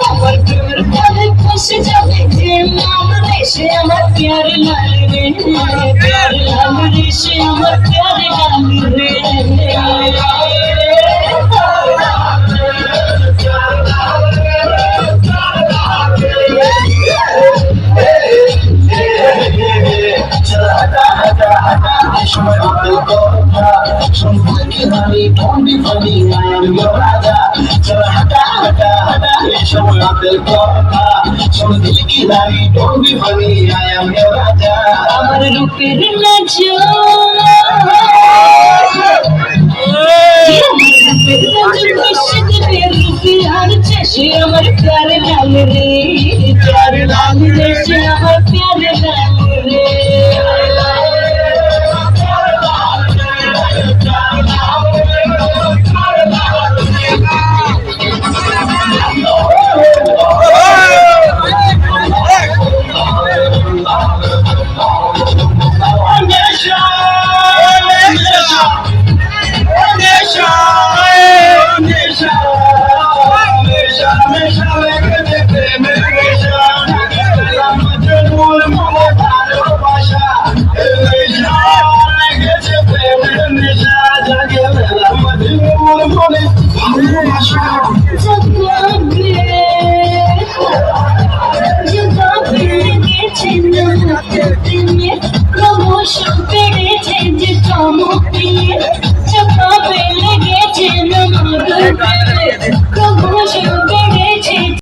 আমার প্রেমের ফাঁদে ফেঁসে যাবে যে নাম রে সে আমার প্যারে লাল রে, প্যারে লাল রে সে আমার প্যারে লাল রে। সময় দিল কথা শুনতে কি জানি টন্ডি ফানি I am your রাজা চল হাঁটা হাঁটা হাঁটা সময় দিল কথা শুনতে কি জানি টন্ডি ফানি I am your রাজা আমার রূপের লাজো আমার প্যারে লাল রে, প্যারে লাল রে সে আমার প্যারে লাল